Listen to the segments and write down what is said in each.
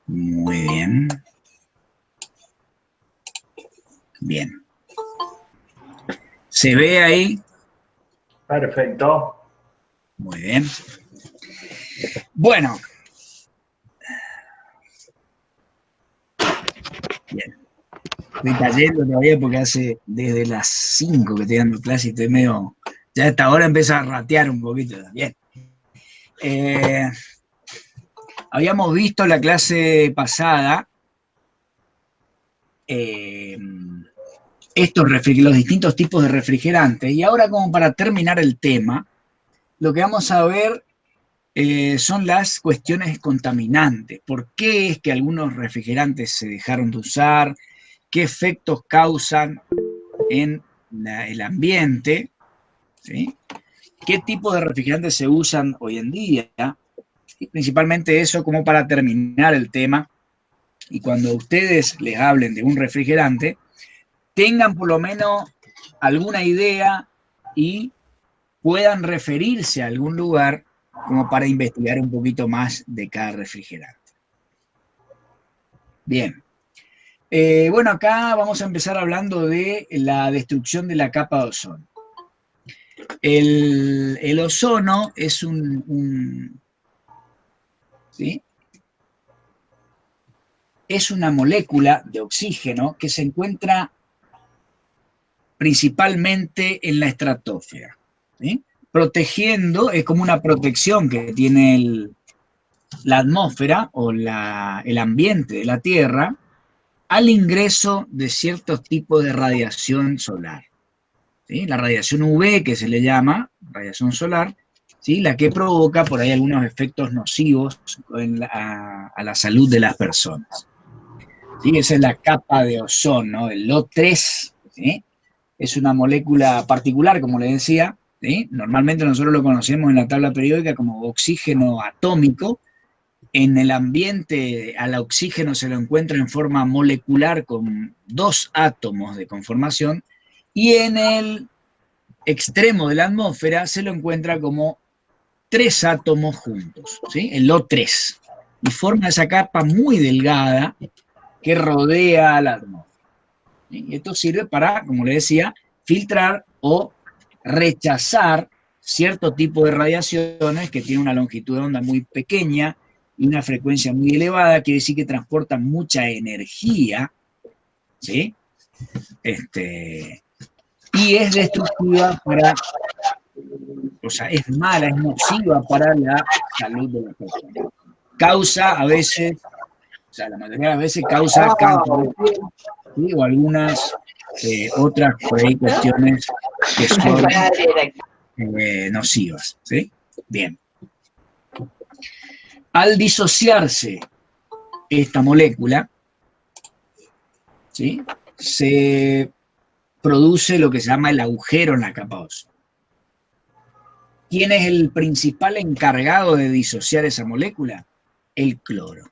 Muy bien. Bien. ¿Se ve ahí? Perfecto. Muy bien. Bueno. Bien. Estoy cayendo todavía porque hace desde las 5 que estoy dando clase y estoy medio... Ya a esta hora empieza a ratear un poquito. Bien. Habíamos visto la clase pasada los distintos tipos de refrigerantes, y ahora, como para terminar el tema, lo que vamos a ver son las cuestiones contaminantes. ¿Por qué es que algunos refrigerantes se dejaron de usar? ¿Qué efectos causan en el ambiente? ¿Sí? ¿Qué tipo de refrigerantes se usan hoy en día? Y principalmente eso, como para terminar el tema, y cuando ustedes les hablen de un refrigerante, tengan por lo menos alguna idea y puedan referirse a algún lugar como para investigar un poquito más de cada refrigerante. Bien. Bueno, acá vamos a empezar hablando de la destrucción de la capa de ozono. El ozono es ¿sí? Es una molécula de oxígeno que se encuentra principalmente en la estratosfera, ¿sí? Protegiendo, es como una protección que tiene la atmósfera o el ambiente de la Tierra al ingreso de ciertos tipos de radiación solar, ¿sí? La radiación UV, que se le llama radiación solar, ¿sí? La que provoca por ahí algunos efectos nocivos a la salud de las personas, ¿sí? Esa es la capa de ozono, el O3, ¿sí? Es una molécula particular, como le decía, ¿sí? Normalmente nosotros lo conocemos en la tabla periódica como oxígeno atómico. En el ambiente al oxígeno se lo encuentra en forma molecular con 2 átomos de conformación, y en el extremo de la atmósfera se lo encuentra como 3 átomos juntos, ¿sí? El O3, y forma esa capa muy delgada que rodea la atmósfera. ¿Sí? Y esto sirve para, como le decía, filtrar o rechazar cierto tipo de radiaciones que tienen una longitud de onda muy pequeña y una frecuencia muy elevada, quiere decir que transportan mucha energía, ¿sí? Y es destructiva o sea, es mala, es nociva para la salud de la persona. Causa a veces, o sea, la mayoría de las veces causa cáncer de piel, ¿sí? O algunas otras por ahí cuestiones que son nocivas, ¿sí? Bien. Al disociarse esta molécula, ¿sí? Se produce lo que se llama el agujero en la capa ósea. ¿Quién es el principal encargado de disociar esa molécula? El cloro.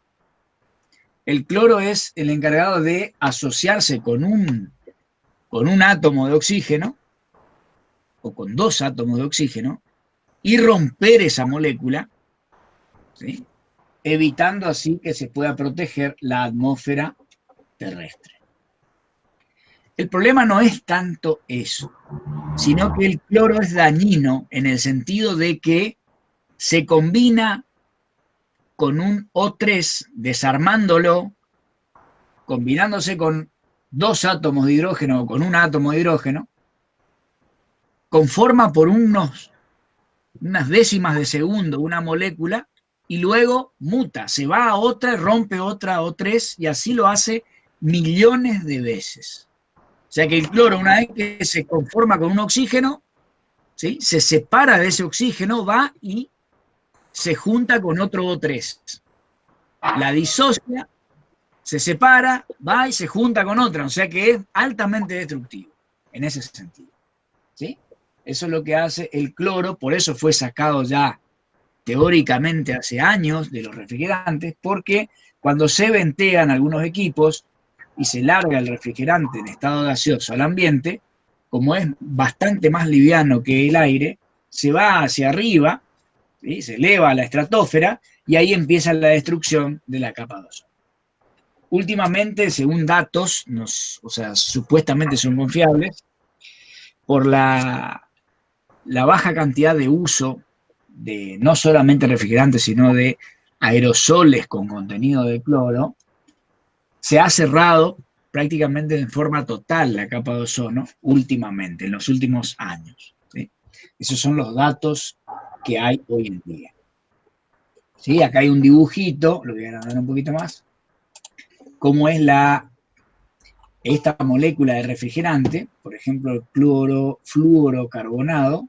El cloro es el encargado de asociarse con un átomo de oxígeno, o con 2 átomos de oxígeno, y romper esa molécula, ¿sí? Evitando así que se pueda proteger la atmósfera terrestre. El problema no es tanto eso, sino que el cloro es dañino en el sentido de que se combina con un O3, desarmándolo, combinándose con 2 átomos de hidrógeno o con un átomo de hidrógeno, conforma por unas décimas de segundo una molécula y luego muta, se va a otra, rompe otra O3, y así lo hace millones de veces. O sea que el cloro, una vez que se conforma con un oxígeno, ¿sí? Se separa de ese oxígeno, va y se junta con otro O3. La disocia, se separa, va y se junta con otra. O sea que es altamente destructivo en ese sentido, ¿sí? Eso es lo que hace el cloro, por eso fue sacado ya teóricamente hace años de los refrigerantes, porque cuando se ventean algunos equipos y se larga el refrigerante en estado gaseoso al ambiente, como es bastante más liviano que el aire, se va hacia arriba, ¿sí? Se eleva a la estratosfera y ahí empieza la destrucción de la capa de ozono. últimamente, según datos, o sea, supuestamente son confiables, por la baja cantidad de uso de no solamente refrigerantes, sino de aerosoles con contenido de cloro, se ha cerrado prácticamente de forma total la capa de ozono últimamente, en los últimos años. ¿Sí? Esos son los datos que hay hoy en día. ¿Sí? Acá hay un dibujito, lo voy a agrandar un poquito más, cómo es esta molécula de refrigerante, por ejemplo, el fluorocarbonado,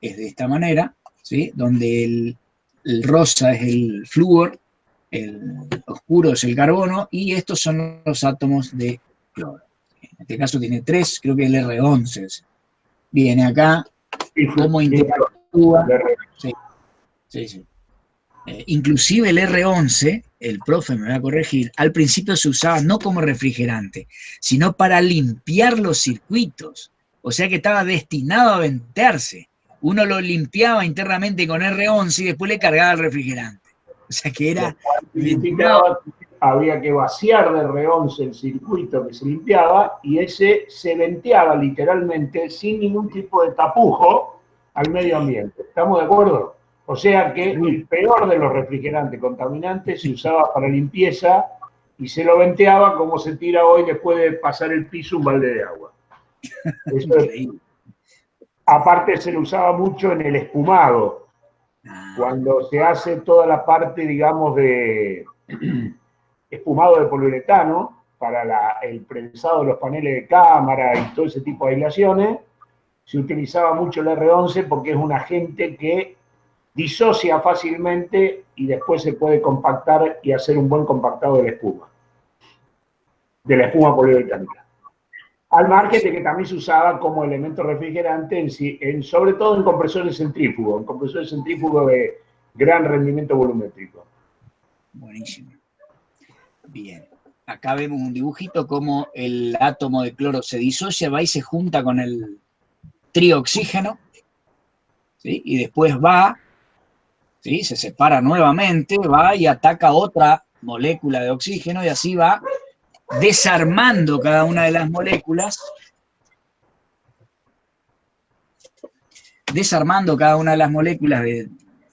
es de esta manera, ¿sí? Donde el rosa es el flúor, el oscuro es el carbono, y estos son los átomos de cloro. En este caso tiene 3, creo que el R11. Viene acá, cómo interactúa. Sí, sí, sí. Inclusive el R11, el profe me va a corregir, al principio se usaba no como refrigerante, sino para limpiar los circuitos. O sea que estaba destinado a ventearse. Uno lo limpiaba internamente con R11 y después le cargaba el refrigerante. O sea que era destinado. Había que vaciar de R11 el circuito que se limpiaba y ese se venteaba literalmente sin ningún tipo de tapujo al medio ambiente. ¿Estamos de acuerdo? O sea que el peor de los refrigerantes contaminantes se usaba para limpieza y se lo venteaba como se tira hoy después de pasar el piso un balde de agua. Eso es, aparte se lo usaba mucho en el espumado, cuando se hace toda la parte, digamos, de espumado de poliuretano para el prensado de los paneles de cámara y todo ese tipo de aislaciones, se utilizaba mucho el R11 porque es un agente que disocia fácilmente y después se puede compactar y hacer un buen compactado de la espuma poliuretánica. Al margen de que también se usaba como elemento refrigerante, sobre todo en compresores centrífugos de gran rendimiento volumétrico. Buenísimo. Bien. Acá vemos un dibujito como el átomo de cloro se disocia, va y se junta con el trioxígeno, ¿sí? Y después va, ¿sí? Se separa nuevamente, va y ataca otra molécula de oxígeno y así va desarmando cada una de las moléculas,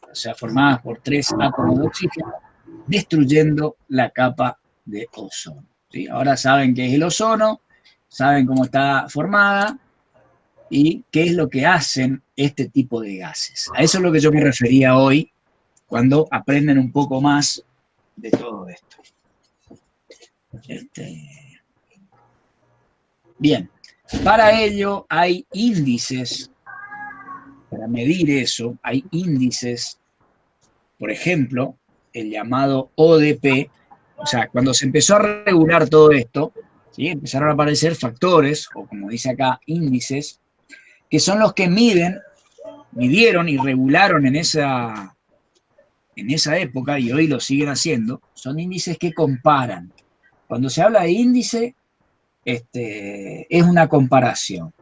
o sea, formadas por 3 átomos de oxígeno, destruyendo la capa de ozono. ¿Sí? Ahora saben qué es el ozono, saben cómo está formada y qué es lo que hacen este tipo de gases. A eso es lo que yo me refería hoy cuando aprenden un poco más de todo esto. Bien, para ello hay índices, para medir eso, hay índices, por ejemplo, el llamado ODP, o sea, cuando se empezó a regular todo esto, ¿sí? Empezaron a aparecer factores, o como dice acá, índices, que son los que midieron y regularon en esa época, y hoy lo siguen haciendo, son índices que comparan. Cuando se habla de índice, es una comparación.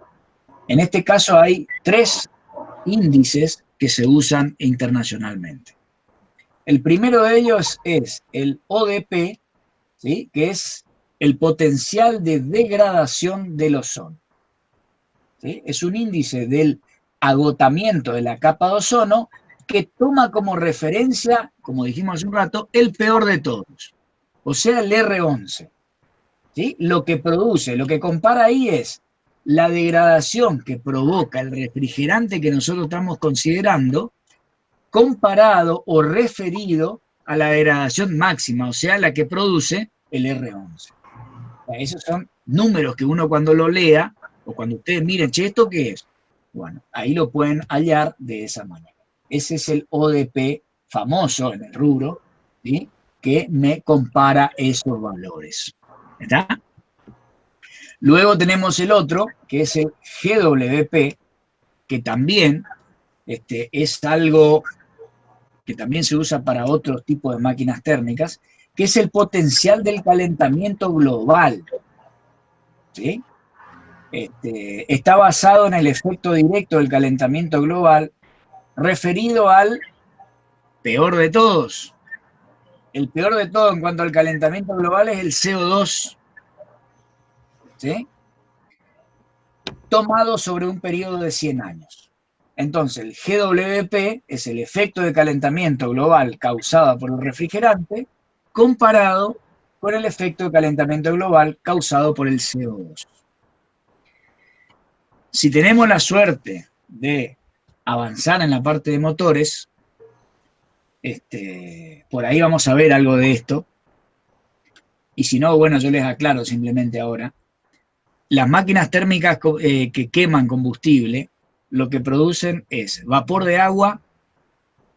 En este caso hay 3 índices que se usan internacionalmente. El primero de ellos es el ODP, ¿sí? Que es el potencial de degradación del ozono. ¿Sí? Es un índice del agotamiento de la capa de ozono que toma como referencia, como dijimos hace un rato, el peor de todos, o sea, el R11. ¿Sí? Lo que produce, lo que compara ahí es la degradación que provoca el refrigerante que nosotros estamos considerando comparado o referido a la degradación máxima, o sea, la que produce el R11. O sea, esos son números que uno cuando lo lea, o cuando ustedes miren, che, ¿esto qué es? Bueno, ahí lo pueden hallar de esa manera. Ese es el ODP famoso en el rubro, ¿sí? Que me compara esos valores. ¿Está? Luego tenemos el otro, que es el GWP, que también es algo que también se usa para otros tipos de máquinas térmicas, que es el potencial del calentamiento global. ¿Sí? Está basado en el efecto directo del calentamiento global referido al peor de todos, el peor de todo en cuanto al calentamiento global es el CO2, ¿sí? Tomado sobre un periodo de 100 años. Entonces, el GWP es el efecto de calentamiento global causado por el refrigerante comparado con el efecto de calentamiento global causado por el CO2. Si tenemos la suerte de avanzar en la parte de motores, por ahí vamos a ver algo de esto. Y si no, bueno, yo les aclaro simplemente ahora. Las máquinas térmicas que queman combustible, lo que producen es vapor de agua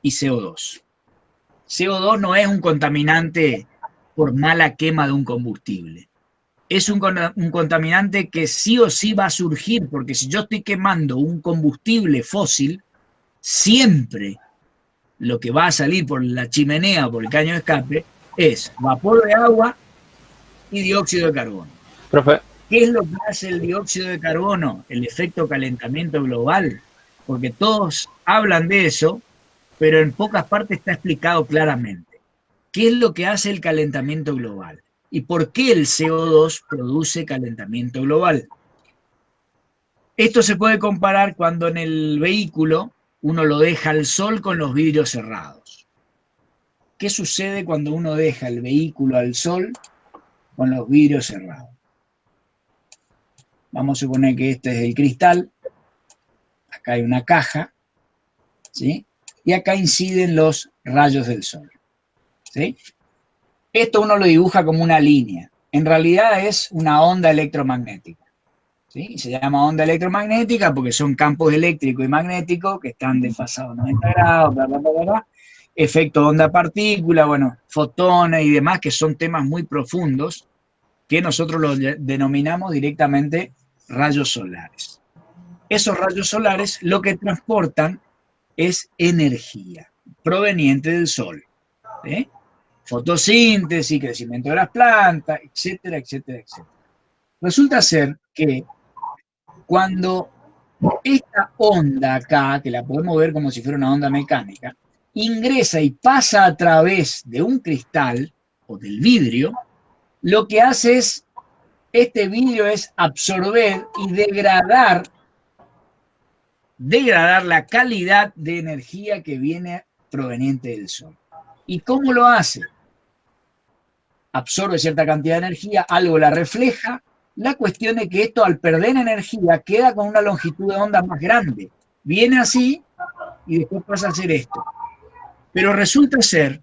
y CO2. CO2 no es un contaminante por mala quema de un combustible. Es un contaminante que sí o sí va a surgir, porque si yo estoy quemando un combustible fósil, siempre lo que va a salir por la chimenea o por el caño de escape es vapor de agua y dióxido de carbono. Profe. ¿Qué es lo que hace el dióxido de carbono? El efecto calentamiento global. Porque todos hablan de eso, pero en pocas partes está explicado claramente. ¿Qué es lo que hace el calentamiento global? ¿Y por qué el CO2 produce calentamiento global? Esto se puede comparar cuando en el vehículo uno lo deja al sol con los vidrios cerrados. ¿Qué sucede cuando uno deja el vehículo al sol con los vidrios cerrados? Vamos a suponer que este es el cristal, acá hay una caja, ¿sí? Y acá inciden los rayos del sol, ¿sí? Esto uno lo dibuja como una línea. En realidad es una onda electromagnética, ¿sí? Se llama onda electromagnética porque son campos eléctricos y magnéticos que están desfasados 90 grados, bla, bla, bla, bla, bla. Efecto onda-partícula, bueno, fotones y demás, que son temas muy profundos que nosotros los denominamos directamente rayos solares. Esos rayos solares lo que transportan es energía proveniente del sol, ¿sí? Fotosíntesis, crecimiento de las plantas, etcétera, etcétera, etcétera. Resulta ser que cuando esta onda acá, que la podemos ver como si fuera una onda mecánica, ingresa y pasa a través de un cristal o del vidrio, lo que hace es, este vidrio es absorber y degradar la calidad de energía que viene proveniente del sol. ¿Y cómo lo hace? Absorbe cierta cantidad de energía, algo la refleja. La cuestión es que esto, al perder energía, queda con una longitud de onda más grande. Viene así y después pasa a hacer esto. Pero resulta ser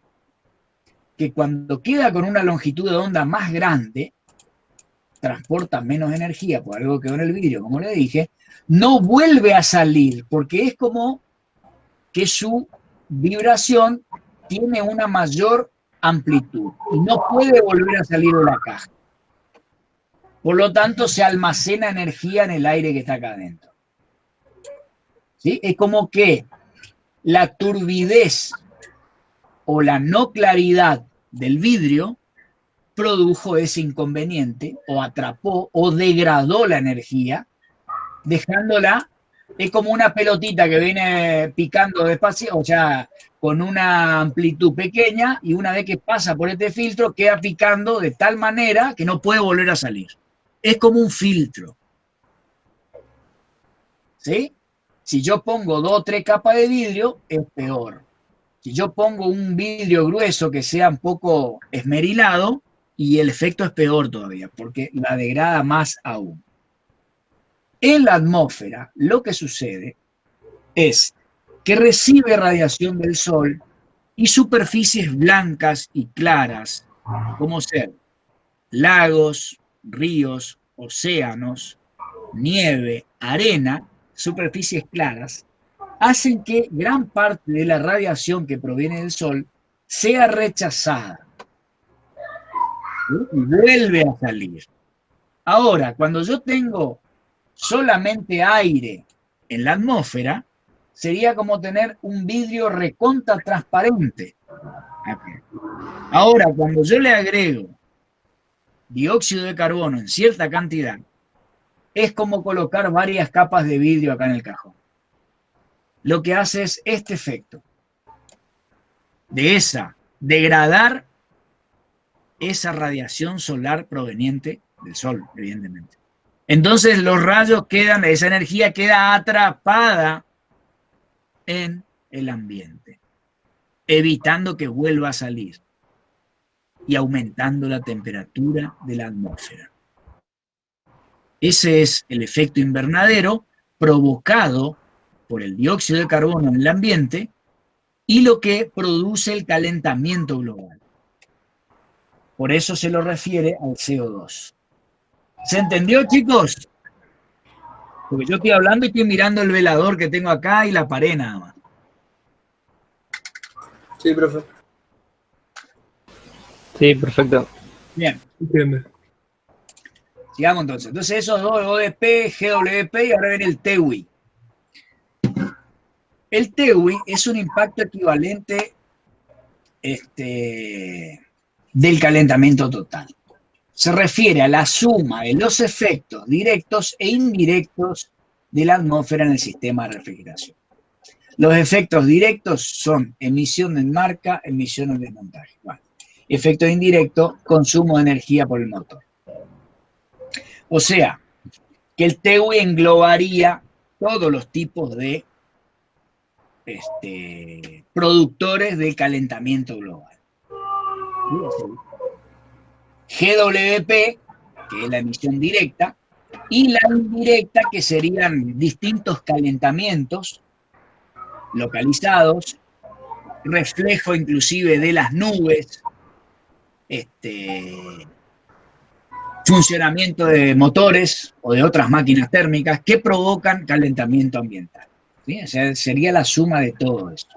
que cuando queda con una longitud de onda más grande, transporta menos energía por algo que quedó en el vidrio, como le dije, no vuelve a salir, porque es como que su vibración tiene una mayor amplitud y no puede volver a salir de la caja. Por lo tanto, se almacena energía en el aire que está acá adentro. ¿Sí? Es como que la turbidez o la no claridad del vidrio produjo ese inconveniente o atrapó o degradó la energía, dejándola, es como una pelotita que viene picando despacio, o sea, con una amplitud pequeña, y una vez que pasa por este filtro queda picando de tal manera que no puede volver a salir. Es como un filtro, ¿sí? Si yo pongo 2 o 3 capas de vidrio, es peor. Si yo pongo un vidrio grueso que sea un poco esmerilado, y el efecto es peor todavía, porque la degrada más aún. En la atmósfera, lo que sucede es que recibe radiación del sol y superficies blancas y claras, como ser lagos, ríos, océanos, nieve, arena, superficies claras, hacen que gran parte de la radiación que proviene del sol sea rechazada y vuelve a salir. Ahora, cuando yo tengo solamente aire en la atmósfera, sería como tener un vidrio recontra transparente. Ahora, cuando yo le agrego dióxido de carbono en cierta cantidad, es como colocar varias capas de vidrio acá en el cajón. Lo que hace es este efecto de esa, degradar esa radiación solar proveniente del Sol, evidentemente. Entonces los rayos quedan, esa energía queda atrapada en el ambiente, evitando que vuelva a salir y aumentando la temperatura de la atmósfera. Ese es el efecto invernadero provocado por el dióxido de carbono en el ambiente y lo que produce el calentamiento global. Por eso se lo refiere al CO2. ¿Se entendió, chicos? Porque yo estoy hablando y estoy mirando el velador que tengo acá y la pared nada más. Sí, profe. Sí, perfecto. Bien. Entiende. Sigamos entonces. Entonces esos dos, ODP, GWP y ahora viene el TEWI. El TEWI es un impacto equivalente del calentamiento total. Se refiere a la suma de los efectos directos e indirectos de la atmósfera en el sistema de refrigeración. Los efectos directos son emisión de marca, emisión de desmontaje. Bueno, efecto indirecto, consumo de energía por el motor. O sea, que el TEWI englobaría todos los tipos de productores del calentamiento global. GWP, que es la emisión directa, y la indirecta, que serían distintos calentamientos localizados, reflejo inclusive de las nubes, funcionamiento de motores o de otras máquinas térmicas que provocan calentamiento ambiental. ¿Sí? O sea, sería la suma de todo eso.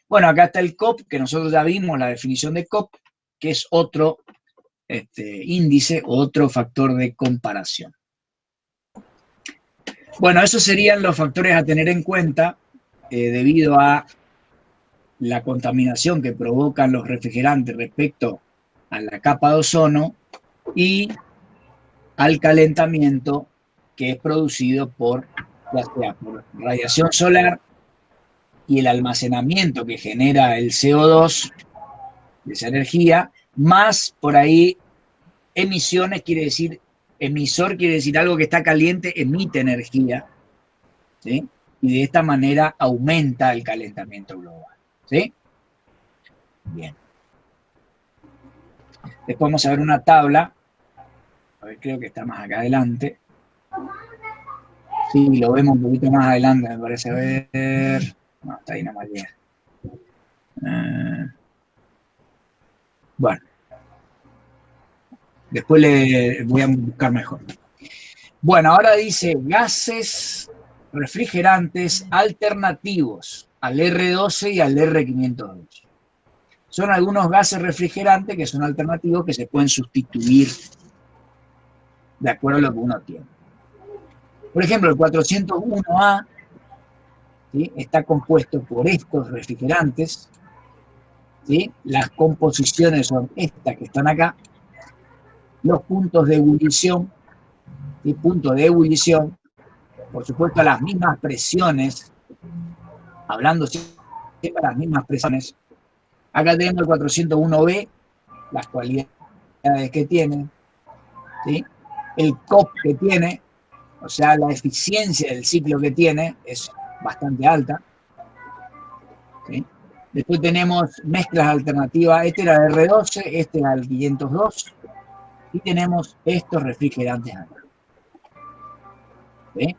Bueno, acá está el COP, que nosotros ya vimos la definición de COP, que es otro índice, otro factor de comparación. Bueno, esos serían los factores a tener en cuenta debido a la contaminación que provocan los refrigerantes respecto a la capa de ozono y al calentamiento que es producido por, ya sea por radiación solar y el almacenamiento que genera el CO2 de esa energía, más por ahí emisiones, quiere decir, emisor quiere decir algo que está caliente, emite energía, ¿sí? Y de esta manera aumenta el calentamiento global, ¿sí? Bien. Después vamos a ver una tabla, a ver, creo que está más acá adelante. Sí, lo vemos un poquito más adelante, me parece. A ver. No, está ahí nomás bien. Bueno. Después le voy a buscar mejor. Bueno, ahora dice gases refrigerantes alternativos al R12 y al R502. Son algunos gases refrigerantes que son alternativos que se pueden sustituir de acuerdo a lo que uno tiene. Por ejemplo, el 401A, ¿sí?, está compuesto por estos refrigerantes, ¿sí? Las composiciones son estas que están acá, los puntos de ebullición, ¿sí? Puntos de ebullición, por supuesto a las mismas presiones, hablando siempre de las mismas presiones. Acá tenemos el 401B, las cualidades que tiene, ¿sí? El COP que tiene, o sea, la eficiencia del ciclo que tiene es bastante alta, ¿sí? Después tenemos mezclas alternativas, este era el R12, este era el 502, y tenemos estos refrigerantes acá, ¿sí?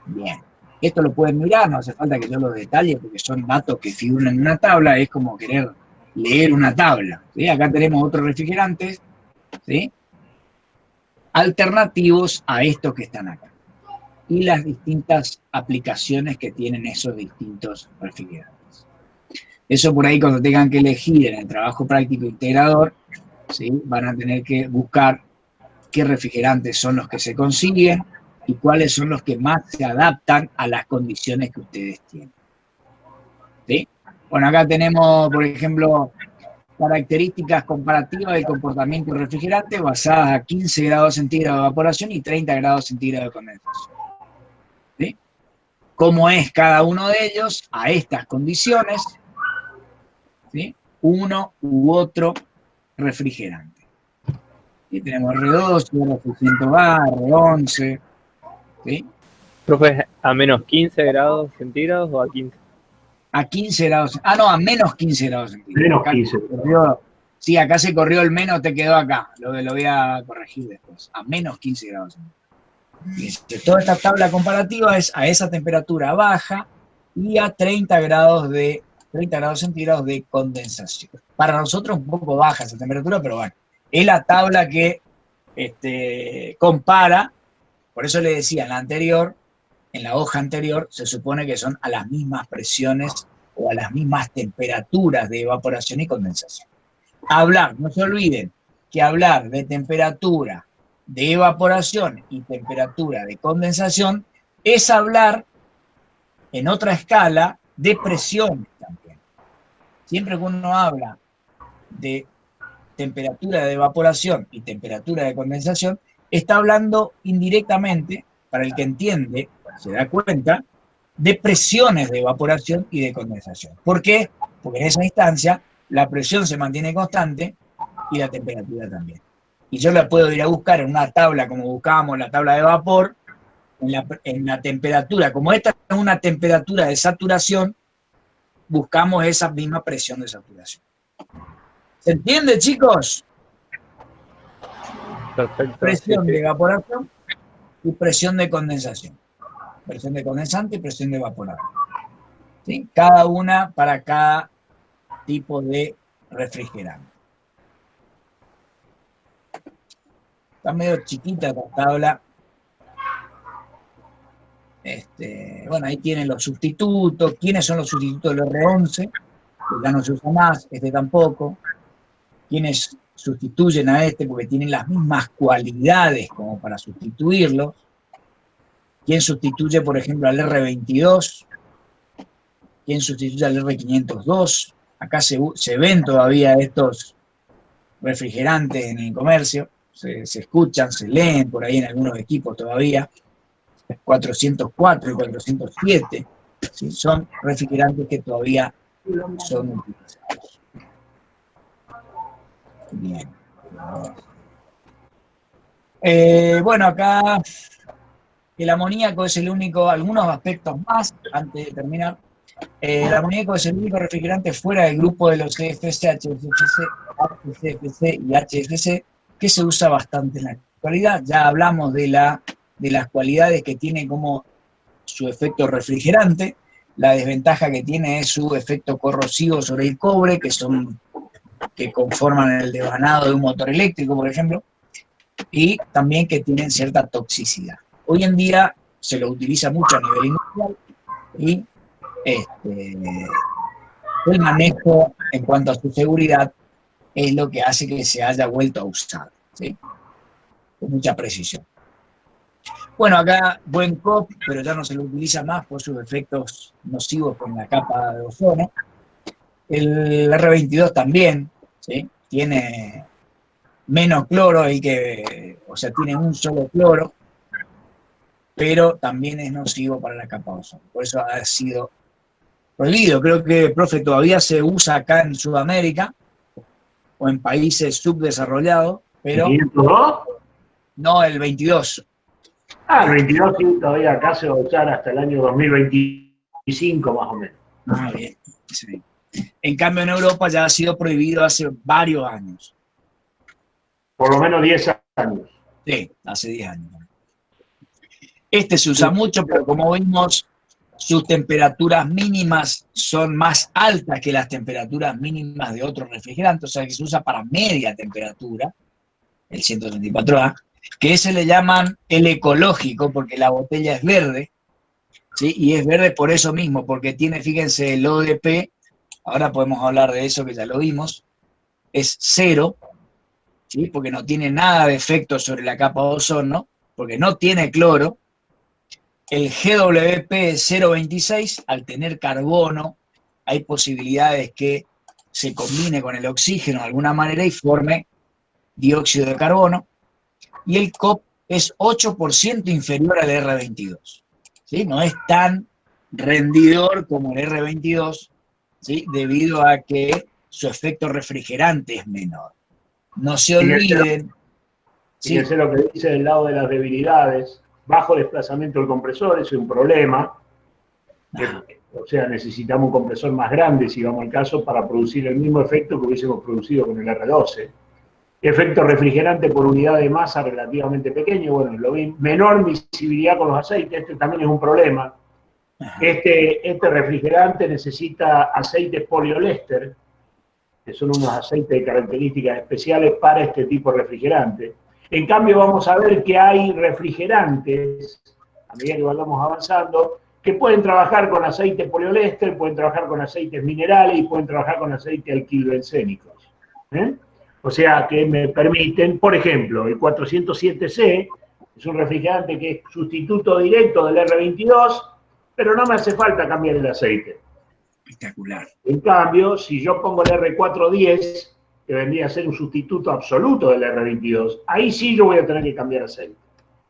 Bien, esto lo pueden mirar, no hace falta que yo los detalle porque son datos que figuran en una tabla, es como querer leer una tabla, ¿sí? Acá tenemos otros refrigerantes, ¿sí?, alternativos a estos que están acá, y las distintas aplicaciones que tienen esos distintos refrigerantes. Eso por ahí cuando tengan que elegir en el trabajo práctico integrador, ¿sí?, van a tener que buscar qué refrigerantes son los que se consiguen y cuáles son los que más se adaptan a las condiciones que ustedes tienen, ¿sí? Bueno, acá tenemos, por ejemplo, características comparativas del comportamiento del refrigerante basadas a 15 grados centígrados de evaporación y 30 grados centígrados de condensación, ¿sí? ¿Cómo es cada uno de ellos a estas condiciones? ¿Sí? Uno u otro refrigerante. Y tenemos R12, R600A, R11, ¿sí? Profe, ¿a menos 15 grados centígrados o a 15? A 15 grados, no, a menos 15 grados centígrados. Menos Acá 15. sí, acá se corrió el menos, te quedó acá. Lo voy a corregir después. A menos 15 grados centígrados. Toda esta tabla comparativa es a esa temperatura baja y a 30 grados centígrados de condensación. Para nosotros un poco baja esa temperatura, pero bueno, es la tabla que compara. Por eso le decía en la hoja anterior, se supone que son a las mismas presiones o a las mismas temperaturas de evaporación y condensación. No se olviden que hablar de temperatura de evaporación y temperatura de condensación es hablar en otra escala de presiones también. Siempre que uno habla de temperatura de evaporación y temperatura de condensación, está hablando indirectamente, para el que entiende, se da cuenta, de presiones de evaporación y de condensación. ¿Por qué? Porque en esa instancia la presión se mantiene constante y la temperatura también. Y yo la puedo ir a buscar en una tabla como buscábamos la tabla de vapor, en la temperatura. Como esta es una temperatura de saturación, buscamos esa misma presión de saturación. ¿Se entiende, chicos? Perfecto. Presión Sí, de sí. evaporación y presión de condensación. Presión de condensante y presión de evaporado. ¿Sí? Cada una para cada tipo de refrigerante. Está medio chiquita esta tabla. Bueno, ahí tienen los sustitutos. ¿Quiénes son los sustitutos del R11? Que ya no se usa más, este tampoco. ¿Quiénes sustituyen a este porque tienen las mismas cualidades como para sustituirlos? ¿Quién sustituye, por ejemplo, al R22? ¿Quién sustituye al R502? Acá se ven todavía estos refrigerantes en el comercio, se escuchan, se leen por ahí en algunos equipos todavía. 404 y 407, ¿sí? Son refrigerantes que todavía son utilizados. Bien. Bueno, acá el amoníaco es el único, algunos aspectos más, antes de terminar. El amoníaco es el único refrigerante fuera del grupo de los CFC, HCFC y HFC que se usa bastante en la actualidad. Ya hablamos de las cualidades que tiene como su efecto refrigerante. La desventaja que tiene es su efecto corrosivo sobre el cobre, que conforman el devanado de un motor eléctrico, por ejemplo, y también que tienen cierta toxicidad. Hoy en día se lo utiliza mucho a nivel industrial y el manejo en cuanto a su seguridad es lo que hace que se haya vuelto a usar, ¿sí? Con mucha precisión. Bueno, acá buen COP, pero ya no se lo utiliza más por sus efectos nocivos con la capa de ozono. El R22 también, ¿sí? Tiene menos cloro, o sea, tiene un solo cloro, pero también es nocivo para la capa de ozono. Por eso ha sido prohibido. Creo que, profe, todavía se usa acá en Sudamérica o en países subdesarrollados, pero ¿502? no el 22. El 22 sí, todavía acá se va a usar hasta el año 2025 más o menos. Bien. Sí. En cambio, en Europa ya ha sido prohibido hace varios años. Por lo menos 10 años. Sí, hace 10 años. Este se usa mucho, pero como vimos, sus temperaturas mínimas son más altas que las temperaturas mínimas de otros refrigerantes, o sea que se usa para media temperatura, el 134A, que ese le llaman el ecológico porque la botella es verde, ¿sí? Y es verde por eso mismo, porque tiene, fíjense, el ODP, ahora podemos hablar de eso que ya lo vimos, es 0, ¿sí? Porque no tiene nada de efecto sobre la capa de ozono, porque no tiene cloro. El GWP es 0,26, al tener carbono hay posibilidades que se combine con el oxígeno de alguna manera y forme dióxido de carbono. Y el COP es 8% inferior al R22. ¿Sí? No es tan rendidor como el R22, ¿sí? Debido a que su efecto refrigerante es menor. No se olviden. Fíjense lo que dice del lado de las debilidades. Bajo desplazamiento del compresor, eso es un problema. O sea, necesitamos un compresor más grande, si vamos al caso, para producir el mismo efecto que hubiésemos producido con el R12. Efecto refrigerante por unidad de masa relativamente pequeño. Bueno, menor visibilidad con los aceites, este también es un problema. Este refrigerante necesita aceites poliolester, que son unos aceites de características especiales para este tipo de refrigerante. En cambio, vamos a ver que hay refrigerantes, a medida que vayamos avanzando, que pueden trabajar con aceite poliolester, pueden trabajar con aceites minerales y pueden trabajar con aceites alquilbencénicos. O sea, que me permiten, por ejemplo, el 407C es un refrigerante que es sustituto directo del R22, pero no me hace falta cambiar el aceite. Espectacular. En cambio, si yo pongo el R410, que vendría a ser un sustituto absoluto del R22, ahí sí yo voy a tener que cambiar aceite.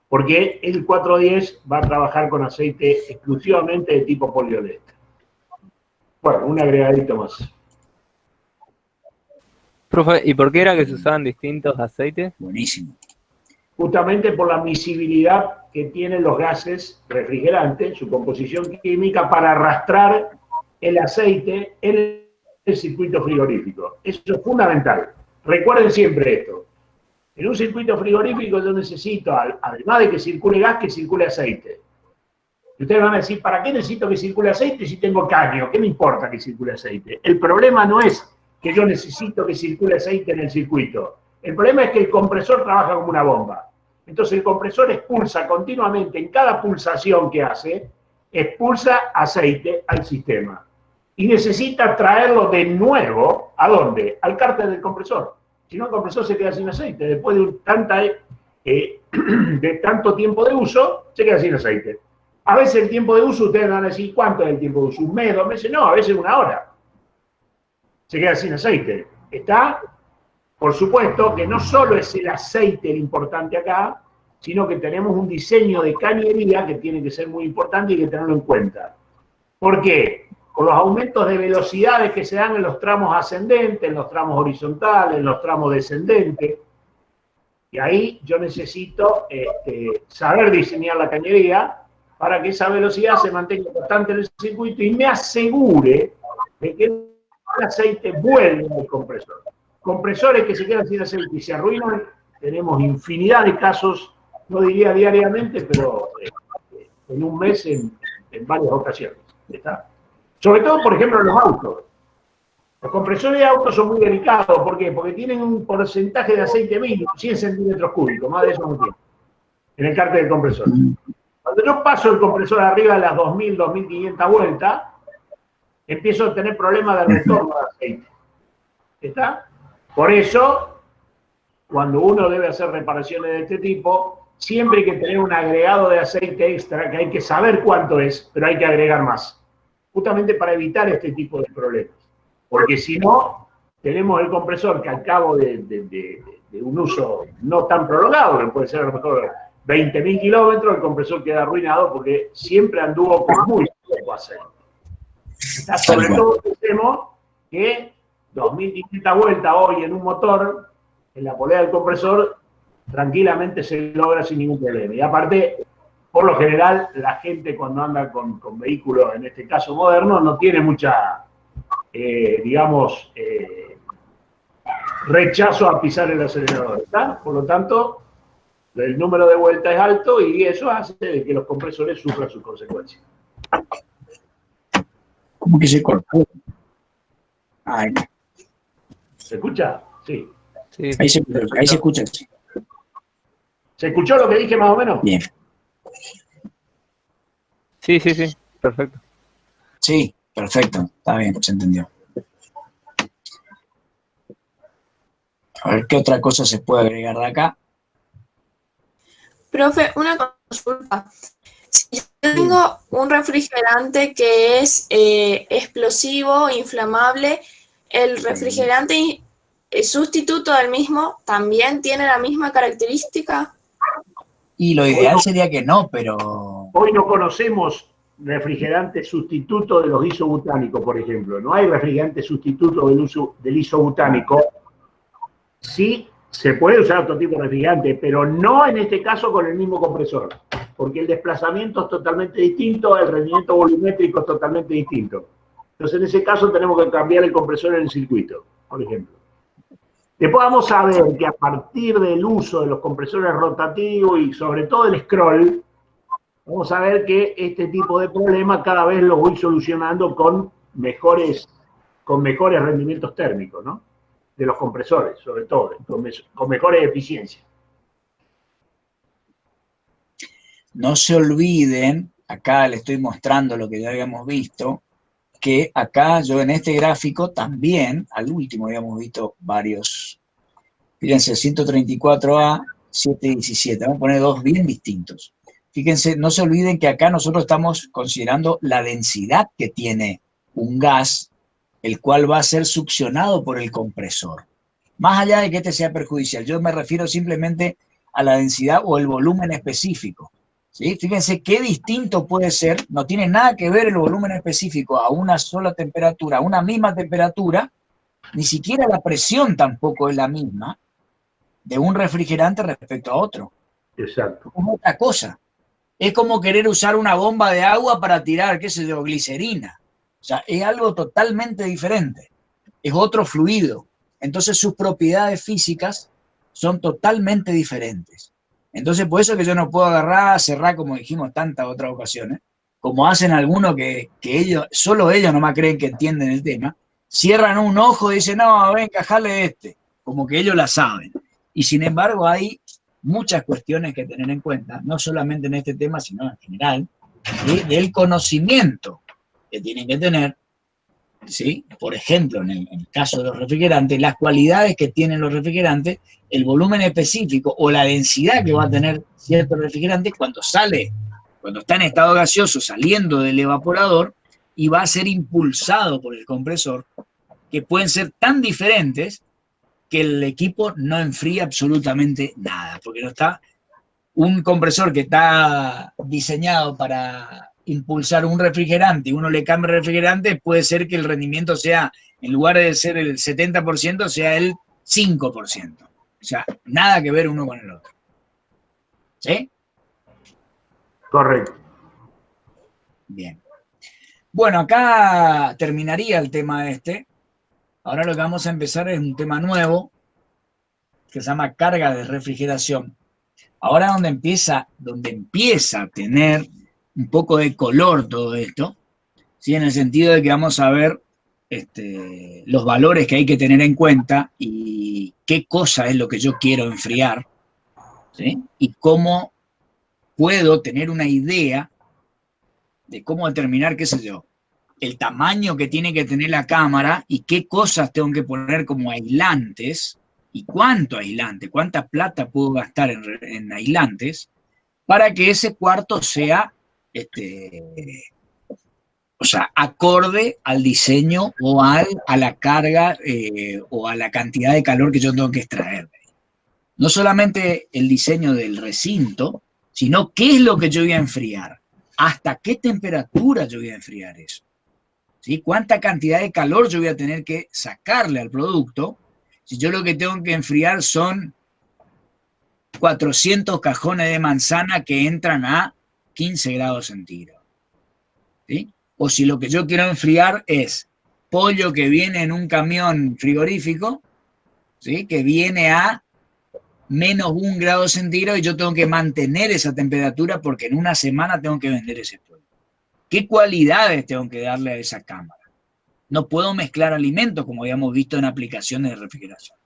Porque el 410 va a trabajar con aceite exclusivamente de tipo poliolester. Bueno, un agregadito más. Profe, ¿y por qué era que se usaban distintos aceites? Buenísimo. Justamente por la miscibilidad que tienen los gases refrigerantes, su composición química, para arrastrar el aceite en el circuito frigorífico. Eso es fundamental. Recuerden siempre esto. En un circuito frigorífico yo necesito, además de que circule gas, que circule aceite. Y ustedes van a decir, ¿para qué necesito que circule aceite si tengo caño? ¿Qué me importa que circule aceite? El problema no es que yo necesito que circule aceite en el circuito. El problema es que el compresor trabaja como una bomba. Entonces el compresor expulsa continuamente, en cada pulsación que hace, expulsa aceite al sistema. Y necesita traerlo de nuevo, ¿a dónde? Al cárter del compresor. Si no, el compresor se queda sin aceite. Después de tanto tiempo de uso, se queda sin aceite. A veces el tiempo de uso, ustedes van a decir, ¿cuánto es el tiempo de uso? ¿Un mes, 2 meses? No, a veces 1 hora. Se queda sin aceite. Está, por supuesto, que no solo es el aceite el importante acá, sino que tenemos un diseño de cañería que tiene que ser muy importante y hay que tenerlo en cuenta. ¿Por qué? Con los aumentos de velocidades que se dan en los tramos ascendentes, en los tramos horizontales, en los tramos descendentes. Y ahí yo necesito saber diseñar la cañería para que esa velocidad se mantenga constante en el circuito y me asegure de que el aceite vuelva al compresor. Compresores que se quedan sin aceite y se arruinan, tenemos infinidad de casos, no diría diariamente, pero en un mes en varias ocasiones. ¿Está? Sobre todo, por ejemplo, en los autos. Los compresores de autos son muy delicados. ¿Por qué? Porque tienen un porcentaje de aceite mínimo, 100 centímetros cúbicos, más de eso no tiene, en el cárter del compresor. Cuando yo paso el compresor arriba de las 2.000, 2.500 vueltas, empiezo a tener problemas de retorno de aceite. ¿Está? Por eso, cuando uno debe hacer reparaciones de este tipo, siempre hay que tener un agregado de aceite extra, que hay que saber cuánto es, pero hay que agregar más. Justamente para evitar este tipo de problemas. Porque si no, tenemos el compresor que al cabo de un uso no tan prolongado, que puede ser a lo mejor 20.000 kilómetros, el compresor queda arruinado porque siempre anduvo con muy poco aceite. Sobre todo pensemos que 2.500 vueltas hoy en un motor, en la polea del compresor, tranquilamente se logra sin ningún problema. Y aparte, por lo general, la gente cuando anda con vehículos, en este caso modernos, no tiene mucha, digamos, rechazo a pisar el acelerador, ¿está? Por lo tanto, el número de vueltas es alto y eso hace de que los compresores sufran sus consecuencias. ¿Cómo que se cortó? Ay, ¿Se escucha? Sí. Sí. ahí se escucha. Sí. ¿Se escuchó lo que dije más o menos? Bien. Sí, sí, sí. Perfecto. Sí, perfecto. Está bien, se entendió. A ver qué otra cosa se puede agregar de acá. Profe, una consulta. Si yo tengo un refrigerante que es explosivo, inflamable, ¿el refrigerante sustituto del mismo también tiene la misma característica? Y lo ideal sería que no, pero... Hoy no conocemos refrigerante sustituto de los isobutánicos, por ejemplo. No hay refrigerante sustituto del isobutánico. Sí Se puede usar otro tipo de refrigerante, pero no en este caso con el mismo compresor, porque el desplazamiento es totalmente distinto, el rendimiento volumétrico es totalmente distinto. Entonces, en ese caso tenemos que cambiar el compresor en el circuito, por ejemplo. Después vamos a ver que a partir del uso de los compresores rotativos y sobre todo el scroll, vamos a ver que este tipo de problemas cada vez los voy solucionando con mejores rendimientos térmicos, ¿no? De los compresores, sobre todo, con mejores eficiencias. No se olviden, acá les estoy mostrando lo que ya habíamos visto, que acá yo en este gráfico también, al último habíamos visto varios, fíjense, 134A, 717, vamos a poner dos bien distintos. Fíjense, no se olviden que acá nosotros estamos considerando la densidad que tiene un gas, el cual va a ser succionado por el compresor. Más allá de que este sea perjudicial, yo me refiero simplemente a la densidad o el volumen específico. ¿Sí? Fíjense qué distinto puede ser, no tiene nada que ver el volumen específico a una sola temperatura, a una misma temperatura, ni siquiera la presión tampoco es la misma de un refrigerante respecto a otro. Exacto. Es otra cosa. Es como querer usar una bomba de agua para tirar, qué sé yo, glicerina. O sea, es algo totalmente diferente. Es otro fluido. Entonces sus propiedades físicas son totalmente diferentes. Entonces por eso que yo no puedo agarrar, cerrar, como dijimos tantas otras ocasiones, como hacen algunos que ellos, solo ellos nomás creen que entienden el tema, cierran un ojo y dicen, no, ven, encajale este, como que ellos la saben. Y sin embargo hay muchas cuestiones que tener en cuenta, no solamente en este tema, sino en general, ¿sí? Del conocimiento que tienen que tener, ¿sí? Por ejemplo, en el caso de los refrigerantes, las cualidades que tienen los refrigerantes, el volumen específico o la densidad que va a tener cierto refrigerante cuando está en estado gaseoso saliendo del evaporador y va a ser impulsado por el compresor, que pueden ser tan diferentes que el equipo no enfría absolutamente nada, porque no está un compresor que está diseñado para impulsar un refrigerante y uno le cambia el refrigerante, puede ser que el rendimiento sea, en lugar de ser el 70%, sea el 5%. O sea, nada que ver uno con el otro. ¿Sí? Correcto. Bien. Bueno, acá terminaría el tema este. Ahora lo que vamos a empezar es un tema nuevo que se llama carga de refrigeración. Ahora donde empieza a tener un poco de color todo esto, ¿sí? En el sentido de que vamos a ver los valores que hay que tener en cuenta y qué cosa es lo que yo quiero enfriar, ¿sí? Y cómo puedo tener una idea de cómo determinar, qué sé yo, el tamaño que tiene que tener la cámara y qué cosas tengo que poner como aislantes y cuánto aislante, cuánta plata puedo gastar en aislantes para que ese cuarto sea, o sea, acorde al diseño o a la carga o a la cantidad de calor que yo tengo que extraer. No solamente el diseño del recinto, sino qué es lo que yo voy a enfriar, hasta qué temperatura yo voy a enfriar eso. ¿Sí? ¿Cuánta cantidad de calor yo voy a tener que sacarle al producto? Si yo lo que tengo que enfriar son 400 cajones de manzana que entran a 15 grados centígrados. ¿Sí? O si lo que yo quiero enfriar es pollo que viene en un camión frigorífico, ¿sí? Que viene a menos 1 grado centígrado y yo tengo que mantener esa temperatura porque en una semana tengo que vender ese pollo. ¿Qué cualidades tengo que darle a esa cámara? No puedo mezclar alimentos como habíamos visto en aplicaciones de refrigeración.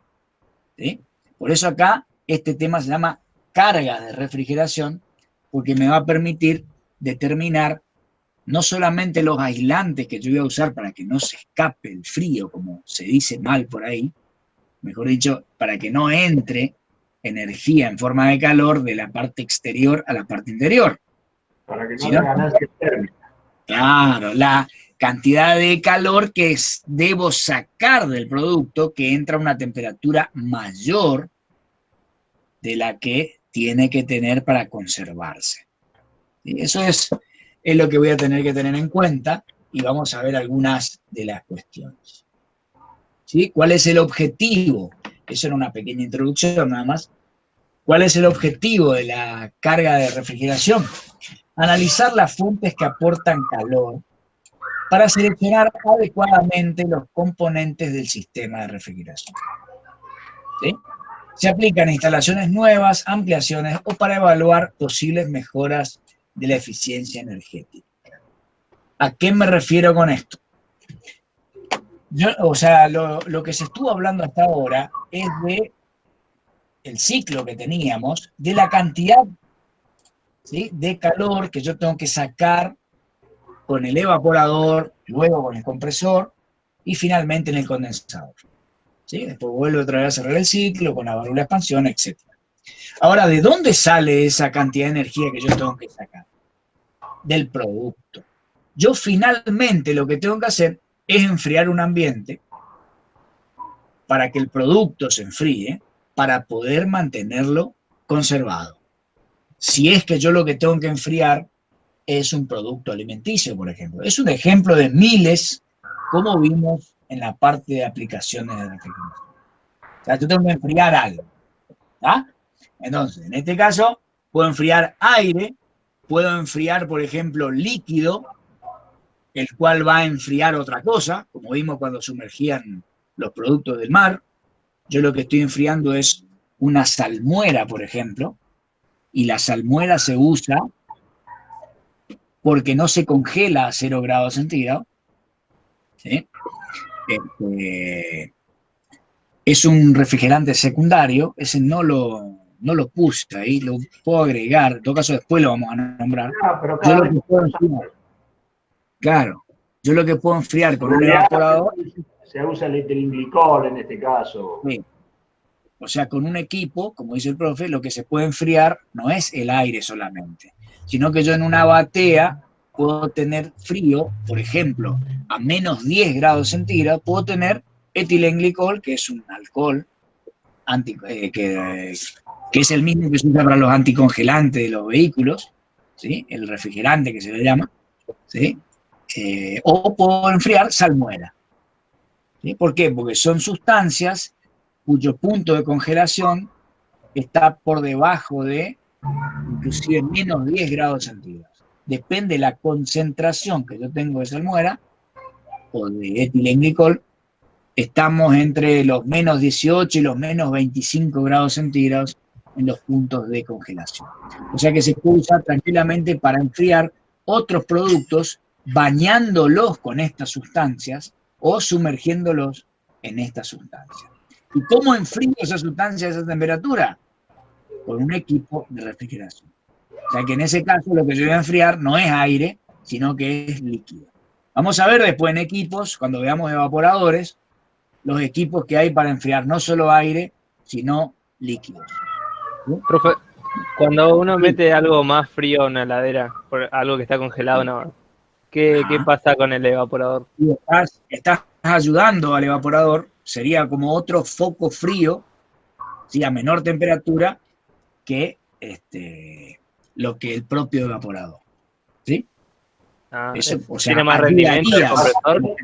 ¿Sí? Por eso acá este tema se llama carga de refrigeración, porque me va a permitir determinar no solamente los aislantes que yo voy a usar para que no se escape el frío, como se dice mal por ahí, mejor dicho, para que no entre energía en forma de calor de la parte exterior a la parte interior. Para que no haya ganancia térmica. Claro, la cantidad de calor que debo sacar del producto que entra a una temperatura mayor de la que tiene que tener para conservarse. Y eso es lo que voy a tener que tener en cuenta y vamos a ver algunas de las cuestiones. ¿Sí? ¿Cuál es el objetivo Eso era una pequeña introducción nada más. ¿Cuál es el objetivo de la carga de refrigeración? Analizar las fuentes que aportan calor para seleccionar adecuadamente los componentes del sistema de refrigeración. ¿Sí? Se aplican a instalaciones nuevas, ampliaciones o para evaluar posibles mejoras de la eficiencia energética. ¿A qué me refiero con esto? Lo que se estuvo hablando hasta ahora es de el ciclo que teníamos, de la cantidad, ¿sí?, de calor que yo tengo que sacar con el evaporador, luego con el compresor y finalmente en el condensador. ¿Sí? Después vuelvo otra vez a cerrar el ciclo con la válvula de expansión, etc. Ahora, ¿de dónde sale esa cantidad de energía que yo tengo que sacar? Del producto. Yo finalmente lo que tengo que hacer es enfriar un ambiente para que el producto se enfríe, para poder mantenerlo conservado. Si es que yo lo que tengo que enfriar es un producto alimenticio, por ejemplo. Es un ejemplo de miles, como vimos en la parte de aplicaciones de refrigeración. O sea, yo tengo que enfriar algo. ¿Ah? Entonces, en este caso, puedo enfriar aire, puedo enfriar, por ejemplo, líquido, el cual va a enfriar otra cosa, como vimos cuando sumergían los productos del mar. Yo lo que estoy enfriando es una salmuera, por ejemplo, y la salmuera se usa porque no se congela a 0 grados centígrados. ¿Sí? Es un refrigerante secundario, ese no lo puse ahí, lo puedo agregar, en todo caso después lo vamos a nombrar. Pero Yo cada lo vez que puedo enfriar, claro, yo lo que puedo enfriar con un evaporador, se usa el etilenglicol en este caso. sí. O sea, con un equipo, como dice el profe, lo que se puede enfriar no es el aire solamente, sino que yo en una batea puedo tener frío, por ejemplo, a menos 10 grados centígrados, puedo tener etilenglicol, que es un alcohol que es el mismo que se usa para los anticongelantes de los vehículos, ¿sí? El refrigerante que se le llama, ¿sí? O puedo enfriar salmuera. ¿Sí? ¿Por qué? Porque son sustancias cuyo punto de congelación está por debajo de inclusive menos 10 grados centígrados. Depende de la concentración que yo tengo de salmuera o de etilenglicol, estamos entre los menos 18 y los menos 25 grados centígrados en los puntos de congelación. O sea que se puede usar tranquilamente para enfriar otros productos bañándolos con estas sustancias o sumergiéndolos en estas sustancias. ¿Y cómo enfrío esa sustancia a esa temperatura? Con un equipo de refrigeración. O sea que en ese caso lo que yo voy a enfriar no es aire, sino que es líquido. Vamos a ver después en equipos, cuando veamos evaporadores, los equipos que hay para enfriar no solo aire, sino líquidos. ¿Sí? Profe, cuando uno mete algo más frío en una heladera, algo que está congelado, no, ¿qué pasa con el evaporador? Estás ayudando al evaporador, sería como otro foco frío, ¿sí?, a menor temperatura que lo que el propio evaporador. ¿Sí? Eso, o sea, ¿tiene más rendimiento el compresor?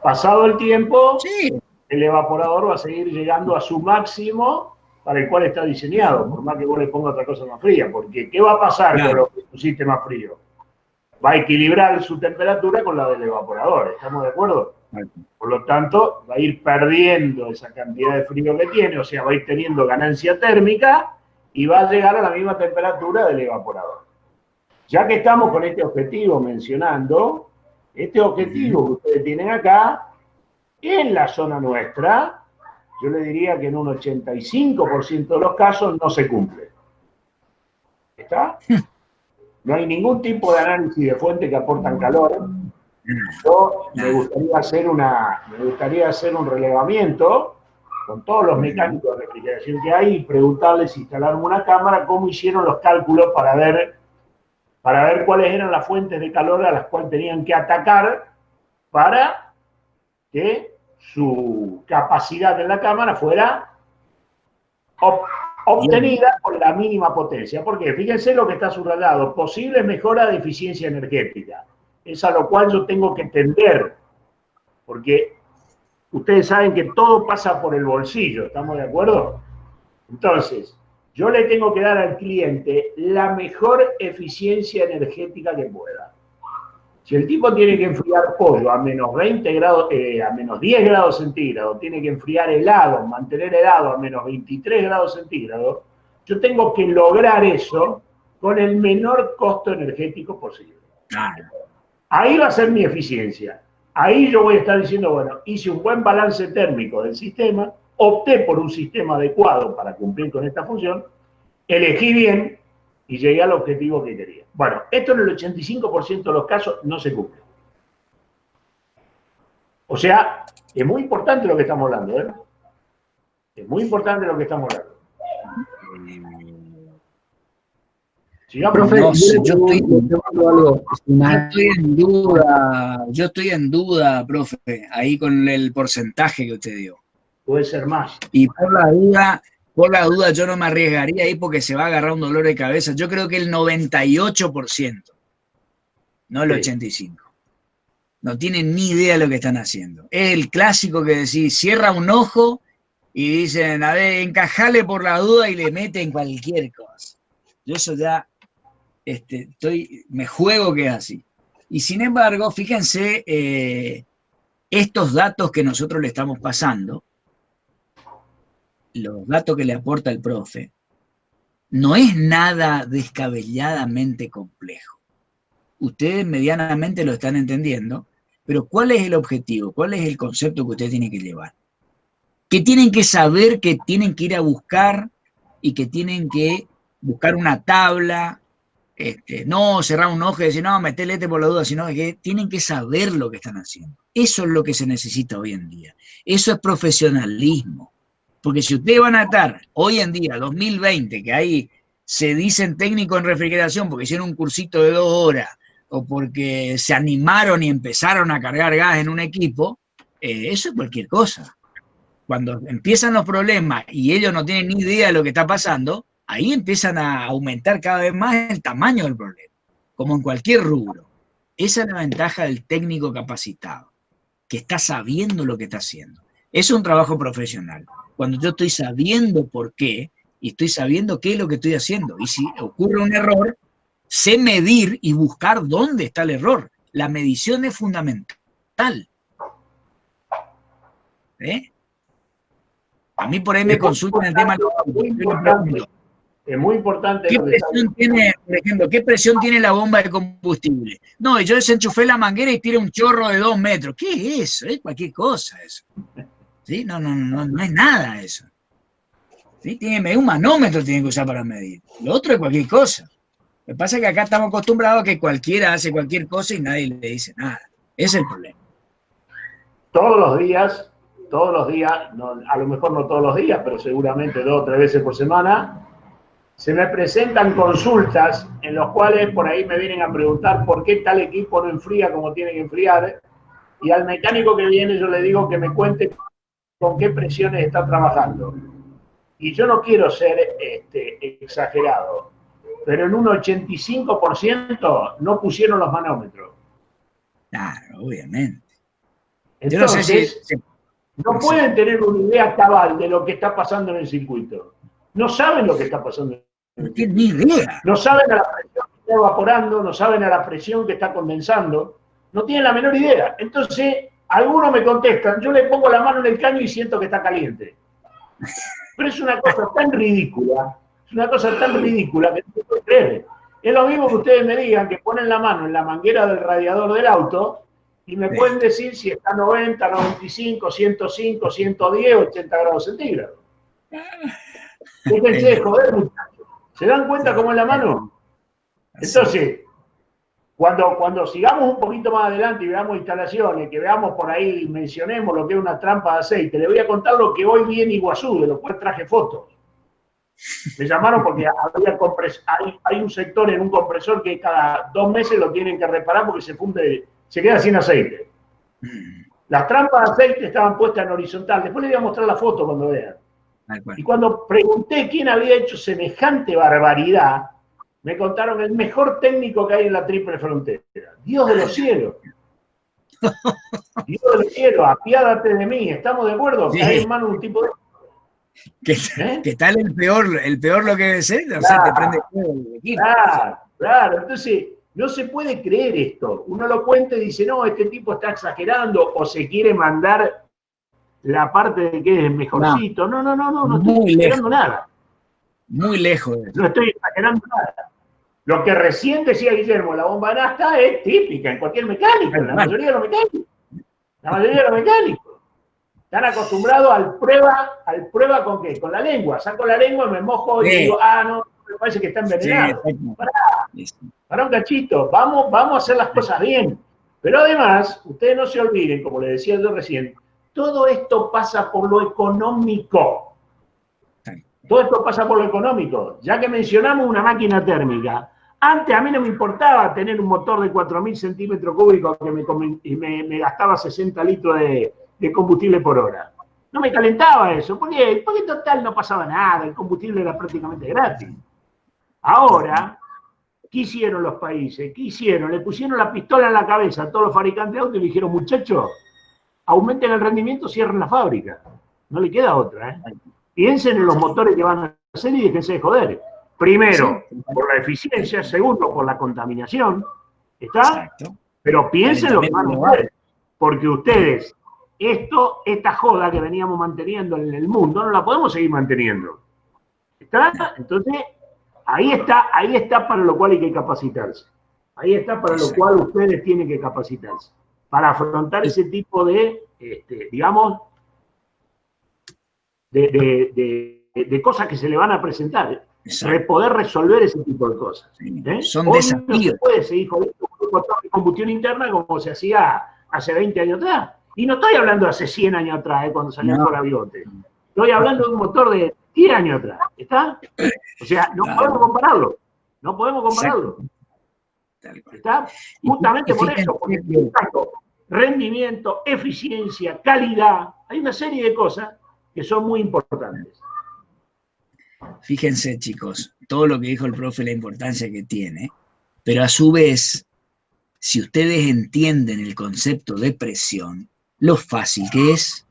Pasado el tiempo, sí, el evaporador va a seguir llegando a su máximo para el cual está diseñado, por más que vos le pongas otra cosa más fría, porque ¿qué va a pasar con lo que pusiste más frío? Va a equilibrar su temperatura con la del evaporador, ¿estamos de acuerdo? Por lo tanto, va a ir perdiendo esa cantidad de frío que tiene, o sea, va a ir teniendo ganancia térmica y va a llegar a la misma temperatura del evaporador. Ya que estamos con este objetivo mencionando, este objetivo que ustedes tienen acá, en la zona nuestra, yo le diría que en un 85% de los casos no se cumple. ¿Está? No hay ningún tipo de análisis de fuente que aportan calor. Yo me gustaría hacer un relevamiento con todos los mecánicos de refrigeración que hay y preguntarles si instalaron una cámara, cómo hicieron los cálculos para ver cuáles eran las fuentes de calor a las cuales tenían que atacar para que su capacidad en la cámara fuera obtenida con la mínima potencia. Porque fíjense lo que está subrayado: posible mejora de eficiencia energética. Es a lo cual yo tengo que tender, porque Ustedes saben que todo pasa por el bolsillo, ¿estamos de acuerdo? Entonces, yo le tengo que dar al cliente la mejor eficiencia energética que pueda. Si el tipo tiene que enfriar pollo a menos 20 grados, a menos 10 grados centígrados, tiene que enfriar helado, mantener helado a menos 23 grados centígrados, yo tengo que lograr eso con el menor costo energético posible. Claro. Ahí va a ser mi eficiencia. Ahí yo voy a estar diciendo, bueno, hice un buen balance térmico del sistema, opté por un sistema adecuado para cumplir con esta función, elegí bien y llegué al objetivo que quería. Bueno, esto en el 85% de los casos no se cumple. O sea, es muy importante lo que estamos hablando, ¿eh? Es muy importante lo que estamos hablando. Sigamos. Profe, no sé, yo estoy en duda, profe, ahí con el porcentaje que usted dio. Puede ser más. Y por la duda yo no me arriesgaría ahí porque se va a agarrar un dolor de cabeza. Yo creo que el 98%, no el 85%. No tienen ni idea de lo que están haciendo. Es el clásico que decís, cierra un ojo y dicen, a ver, encajale por la duda y le meten cualquier cosa. Yo eso ya... me juego que es así. Y sin embargo, fíjense estos datos que nosotros le estamos pasando, los datos que le aporta el profe, no es nada descabelladamente complejo. Ustedes medianamente lo están entendiendo, pero ¿cuál es el objetivo? ¿Cuál es el concepto que ustedes tienen que llevar? Que tienen que saber, que tienen que ir a buscar y que tienen que buscar una tabla. No cerrar un ojo y decir, no, metele por la duda, sino que tienen que saber lo que están haciendo. Eso es lo que se necesita hoy en día. Eso es profesionalismo. Porque si ustedes van a estar hoy en día, 2020, que ahí se dicen técnicos en refrigeración porque hicieron un cursito de 2 horas o porque se animaron y empezaron a cargar gas en un equipo, eso es cualquier cosa. Cuando empiezan los problemas y ellos no tienen ni idea de lo que está pasando, ahí empiezan a aumentar cada vez más el tamaño del problema, como en cualquier rubro. Esa es la ventaja del técnico capacitado, que está sabiendo lo que está haciendo. Es un trabajo profesional. Cuando yo estoy sabiendo por qué y estoy sabiendo qué es lo que estoy haciendo. Y si ocurre un error, sé medir y buscar dónde está el error. La medición es fundamental. A mí por ahí me consultan el tema de es muy importante. ¿Qué presión tiene, por ejemplo, qué presión tiene la bomba de combustible? No, yo desenchufé la manguera y tiré un chorro de 2 metros. ¿Qué es eso? Es cualquier cosa eso. ¿Sí? No es nada eso. ¿Sí? Tiene que medir un manómetro, tiene que usar para medir. Lo otro es cualquier cosa. Lo que pasa es que acá estamos acostumbrados a que cualquiera hace cualquier cosa y nadie le dice nada. Ese es el problema. Todos los días, no, a lo mejor no todos los días, pero seguramente 2 o 3 veces por semana, se me presentan consultas en los cuales por ahí me vienen a preguntar por qué tal equipo no enfría como tiene que enfriar, y al mecánico que viene yo le digo que me cuente con qué presiones está trabajando. Y yo no quiero ser exagerado, pero en un 85% no pusieron los manómetros. Claro, obviamente. Entonces, no pueden tener una idea cabal de lo que está pasando en el circuito. No saben lo que está pasando. No tienen ni idea. No saben a la presión que está evaporando, no saben a la presión que está condensando. No tienen la menor idea. Entonces, algunos me contestan, yo le pongo la mano en el caño y siento que está caliente. Pero es una cosa tan ridícula, que no se puede creer. Es lo mismo que ustedes me digan que ponen la mano en la manguera del radiador del auto y me pueden decir si está 90, 95, 105, 110, 80 grados centígrados. Déjense de joder, muchachos. ¿Se dan cuenta cómo es la mano? Entonces, cuando sigamos un poquito más adelante y veamos instalaciones, que veamos por ahí, mencionemos lo que es una trampa de aceite, les voy a contar lo que hoy vi en Iguazú, de lo cual traje fotos. Me llamaron porque hay un sector en un compresor que cada 2 meses lo tienen que reparar porque se queda sin aceite. Las trampas de aceite estaban puestas en horizontal. Después les voy a mostrar la foto cuando vean. Y cuando pregunté quién había hecho semejante barbaridad, me contaron el mejor técnico que hay en la Triple Frontera. Dios de los cielos. Dios del cielo, apiádate de mí, ¿estamos de acuerdo? Sí. Que hay en mano un tipo de... ¿Qué tal el peor lo que debe ser? No sé, te prende fuego el equipo. Claro. Entonces, no se puede creer esto. Uno lo cuenta y dice, no, este tipo está exagerando o se quiere mandar la parte de que es mejorcito. No estoy exagerando nada. Muy lejos de eso. No estoy exagerando nada. Lo que recién decía Guillermo, la bomba nafta es típica en cualquier mecánico, en la mayoría de los mecánicos. La mayoría de los mecánicos. Están acostumbrados al prueba con qué, con la lengua. Saco la lengua, me mojo y digo, no, me parece que está envenenado. Para un cachito, vamos a hacer las cosas bien. Pero además, ustedes no se olviden, como les decía yo recién, todo esto pasa por lo económico. Todo esto pasa por lo económico. Ya que mencionamos una máquina térmica, antes a mí no me importaba tener un motor de 4.000 centímetros cúbicos que me gastaba 60 litros de combustible por hora. No me calentaba eso, porque total no pasaba nada, el combustible era prácticamente gratis. Ahora, ¿qué hicieron los países? ¿Qué hicieron? Le pusieron la pistola en la cabeza a todos los fabricantes de autos y le dijeron, muchachos, aumenten el rendimiento, cierren la fábrica. No le queda otra, ¿eh? Piensen en los motores que van a hacer y déjense de joder. Primero, por la eficiencia. Segundo, por la contaminación. ¿Está? Exacto. Pero piensen lo que van a hacer. Porque ustedes, esta joda que veníamos manteniendo en el mundo, no la podemos seguir manteniendo. ¿Está? Entonces, ahí está para lo cual hay que capacitarse. Ahí está para lo cual ustedes tienen que capacitarse. Para afrontar ese tipo de, digamos, de cosas que se le van a presentar. Poder resolver ese tipo de cosas. Son hoy desafíos. No se puede seguir con un motor de combustión interna como se hacía hace 20 años atrás. Y no estoy hablando de hace 100 años atrás, cuando salió el Forabiote. Estoy hablando de un motor de 10 años atrás. ¿Está? O sea, no podemos compararlo. No podemos compararlo. ¿Está? Justamente por eso, porque rendimiento, eficiencia, calidad, hay una serie de cosas que son muy importantes. Fíjense, chicos, todo lo que dijo el profe, la importancia que tiene, pero a su vez, si ustedes entienden el concepto de presión, lo fácil que es.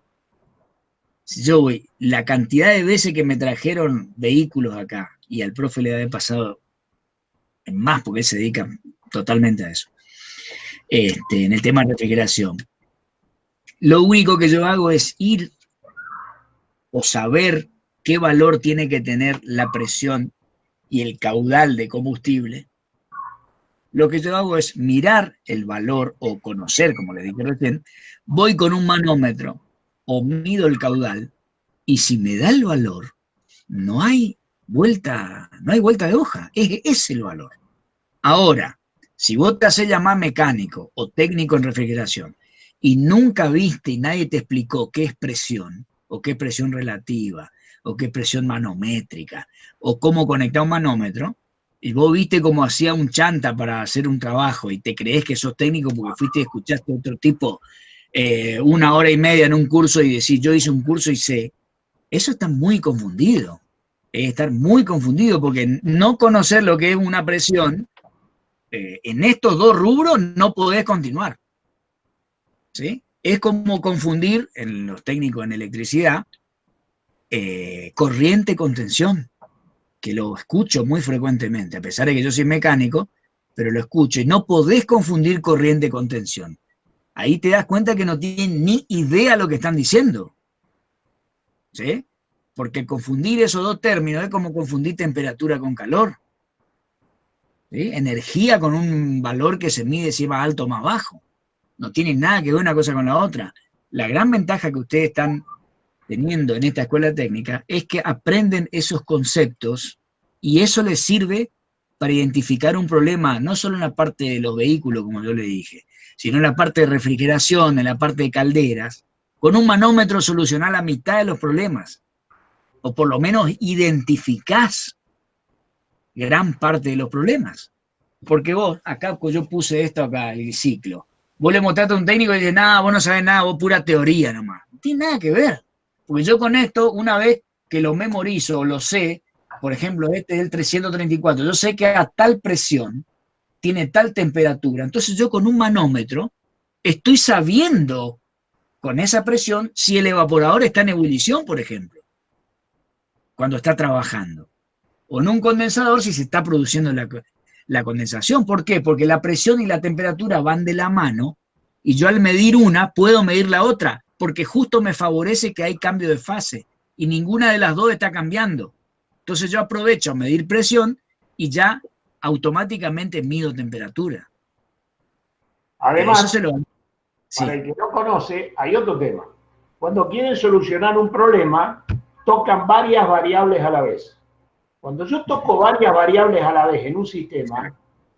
Si yo voy, la cantidad de veces que me trajeron vehículos acá, y al profe le había pasado en más, porque él se dedica totalmente a eso, en el tema de refrigeración, lo único que yo hago es ir o saber qué valor tiene que tener la presión y el caudal de combustible. Lo que yo hago es mirar el valor o conocer, como les dije recién, voy con un manómetro o mido el caudal y si me da el valor, no hay vuelta de hoja, es el valor. Ahora, si vos te haces llamar mecánico o técnico en refrigeración y nunca viste y nadie te explicó qué es presión o qué es presión relativa o qué es presión manométrica o cómo conectar un manómetro, y vos viste cómo hacía un chanta para hacer un trabajo y te crees que sos técnico porque fuiste y escuchaste a otro tipo 1 hora y media en un curso y decís, yo hice un curso y sé, eso está muy confundido. Es estar muy confundido porque no conocer lo que es una presión, en estos dos rubros no podés continuar. ¿Sí? Es como confundir, en los técnicos en electricidad, corriente con tensión, que lo escucho muy frecuentemente, a pesar de que yo soy mecánico, pero lo escucho, y no podés confundir corriente con tensión. Ahí te das cuenta que no tienen ni idea de lo que están diciendo. ¿Sí? Porque confundir esos dos términos es como confundir temperatura con calor. ¿Sí? Energía con un valor que se mide si va alto o más bajo. No tiene nada que ver una cosa con la otra. La gran ventaja que ustedes están teniendo en esta escuela técnica es que aprenden esos conceptos y eso les sirve para identificar un problema, no solo en la parte de los vehículos, como yo le dije, sino en la parte de refrigeración, en la parte de calderas. Con un manómetro solucionar la mitad de los problemas, o por lo menos identificás gran parte de los problemas. Porque vos, acá yo puse esto acá, el ciclo, vos le mostraste a un técnico y dices, nada, vos no sabés nada, vos pura teoría nomás. No tiene nada que ver. Porque yo con esto, una vez que lo memorizo o lo sé, por ejemplo, este es el 334, yo sé que a tal presión tiene tal temperatura, entonces yo con un manómetro estoy sabiendo con esa presión si el evaporador está en ebullición, por ejemplo, cuando está trabajando. O en un condensador si se está produciendo la condensación. ¿Por qué? Porque la presión y la temperatura van de la mano y yo al medir una puedo medir la otra, porque justo me favorece que hay cambio de fase y ninguna de las dos está cambiando. Entonces yo aprovecho a medir presión y ya automáticamente mido temperatura. Además, Eso se lo... para Sí, el que no conoce, hay otro tema. Cuando quieren solucionar un problema, tocan varias variables a la vez. Cuando yo toco varias variables a la vez en un sistema,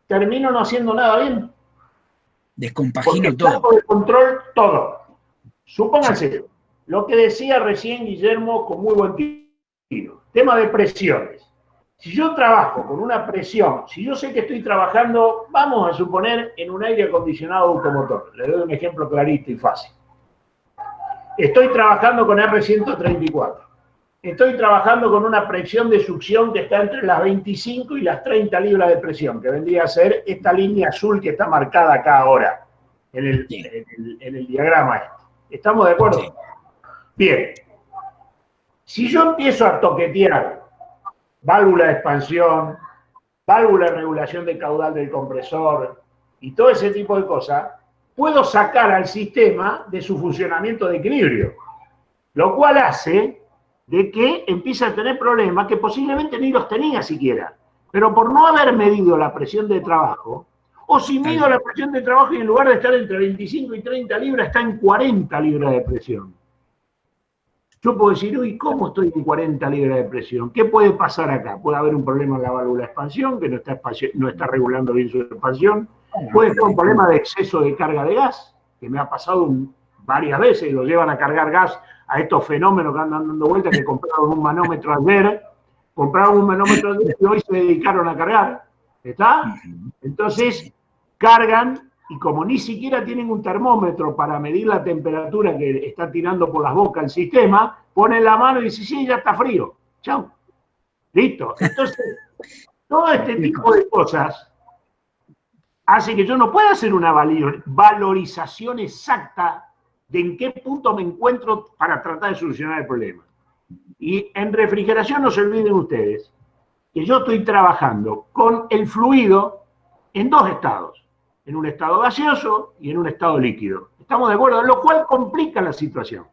termino no haciendo nada bien, porque descompagino todo. saco de control todo. Sí. Supónganse, lo que decía recién Guillermo con muy buen tiro, tema de presiones. Si yo trabajo con una presión, si yo sé que estoy trabajando, vamos a suponer, en un aire acondicionado automotor. Le doy un ejemplo clarito y fácil. Estoy trabajando con R134. Estoy trabajando con una presión de succión que está entre las 25 y las 30 libras de presión, que vendría a ser esta línea azul que está marcada acá ahora, en el diagrama este. ¿Estamos de acuerdo? Sí. Bien. Si yo empiezo a toquetear válvula de expansión, válvula de regulación de caudal del compresor y todo ese tipo de cosas, puedo sacar al sistema de su funcionamiento de equilibrio, lo cual hace de que empiece a tener problemas que posiblemente ni los tenía siquiera, pero por no haber medido la presión de trabajo, o si mido la presión de trabajo y en lugar de estar entre 25 y 30 libras, está en 40 libras de presión. Yo puedo decir, uy, ¿cómo estoy en 40 libras de presión? ¿Qué puede pasar acá? Puede haber un problema en la válvula de expansión, que no está regulando bien su expansión. Puede ser un problema de exceso de carga de gas, que me ha pasado varias veces, y lo llevan a cargar gas a estos fenómenos que andan dando vueltas, que compraron un manómetro ayer, y hoy se dedicaron a cargar. ¿Está? Entonces, cargan, y como ni siquiera tienen un termómetro para medir la temperatura que está tirando por las bocas el sistema, ponen la mano y dicen, sí, ya está frío. Chau. Listo. Entonces, todo este tipo de cosas hace que yo no pueda hacer una valorización exacta de en qué punto me encuentro para tratar de solucionar el problema. Y en refrigeración no se olviden ustedes que yo estoy trabajando con el fluido en dos estados, en un estado gaseoso y en un estado líquido. ¿Estamos de acuerdo? Lo cual complica la situación.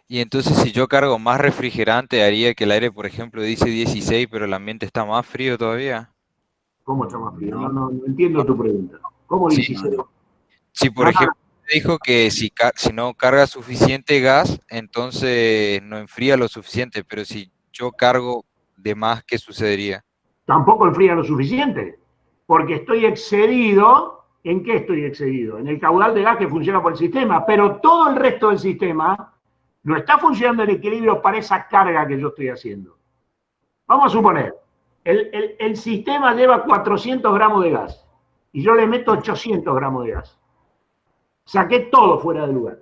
Y entonces si yo cargo más refrigerante, haría que el aire, por ejemplo, dice 16, pero el ambiente está más frío todavía. ¿Cómo está más frío? No entiendo tu pregunta. ¿Cómo Sí, 16? sí, por ejemplo, dijo que si no carga suficiente gas, entonces no enfría lo suficiente, pero si yo cargo de más, ¿qué sucedería? Tampoco enfría lo suficiente, porque estoy excedido. ¿En qué estoy excedido? En el caudal de gas que funciona por el sistema, pero todo el resto del sistema no está funcionando en equilibrio para esa carga que yo estoy haciendo. Vamos a suponer, el sistema lleva 400 gramos de gas y yo le meto 800 gramos de gas. Saqué todo fuera de lugar.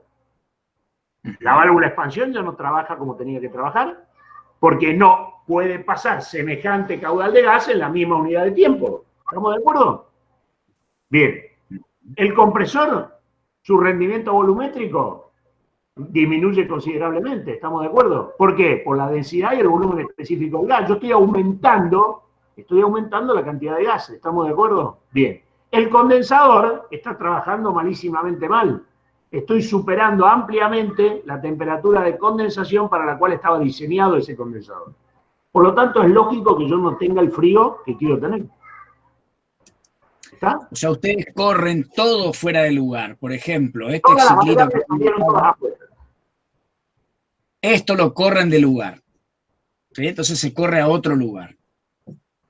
La válvula de expansión ya no trabaja como tenía que trabajar, porque no puede pasar semejante caudal de gas en la misma unidad de tiempo. ¿Estamos de acuerdo? Bien. El compresor, su rendimiento volumétrico disminuye considerablemente. ¿Estamos de acuerdo? ¿Por qué? Por la densidad y el volumen específico del gas. Yo estoy aumentando la cantidad de gas. ¿Estamos de acuerdo? Bien. El condensador está trabajando malísimamente mal. Estoy superando ampliamente la temperatura de condensación para la cual estaba diseñado ese condensador. Por lo tanto, es lógico que yo no tenga el frío que quiero tener. ¿Está? O sea, ustedes corren todo fuera de lugar. Por ejemplo, este ciclito que esto lo corren de lugar. ¿Sí? Entonces se corre a otro lugar.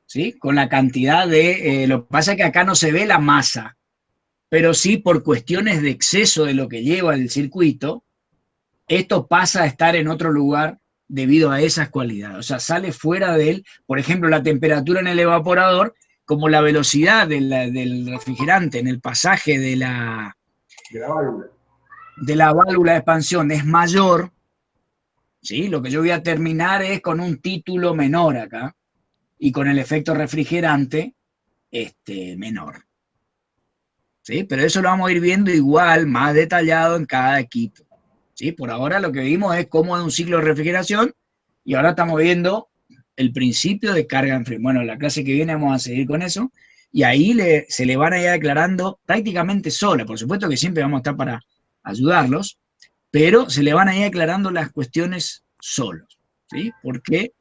¿Sí? Con la cantidad de... lo que pasa es que acá no se ve la masa, pero sí por cuestiones de exceso de lo que lleva el circuito, esto pasa a estar en otro lugar debido a esas cualidades. O sea, sale fuera de él, por ejemplo, la temperatura en el evaporador, como la velocidad del refrigerante en el pasaje de la válvula de expansión es mayor, ¿sí? Lo que yo voy a terminar es con un título menor acá y con el efecto refrigerante menor. ¿sí? Pero eso lo vamos a ir viendo igual, más detallado en cada equipo, ¿sí? Por ahora lo que vimos es cómo es un ciclo de refrigeración y ahora estamos viendo el principio de carga en frío. Bueno, la clase que viene vamos a seguir con eso y ahí se le van a ir declarando prácticamente sola. Por supuesto que siempre vamos a estar para ayudarlos, pero se le van a ir aclarando las cuestiones solos, ¿sí? Porque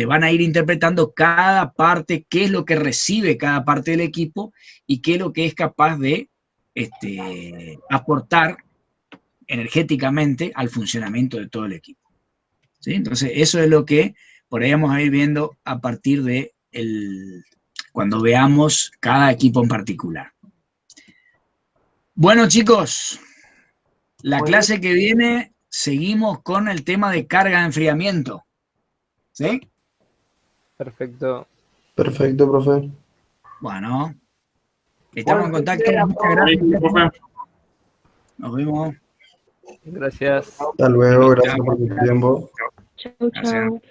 van a ir interpretando cada parte, qué es lo que recibe cada parte del equipo y qué es lo que es capaz de aportar energéticamente al funcionamiento de todo el equipo, ¿sí? Entonces, eso es lo que por ahí vamos a ir viendo a partir de cuando veamos cada equipo en particular. Bueno, chicos, la clase que viene seguimos con el tema de carga de enfriamiento. ¿Sí? Perfecto. Perfecto, profe. Bueno, estamos en contacto. Muchas gracias. Nos vemos. Gracias. Hasta luego, gracias por tu tiempo. Chau, chau.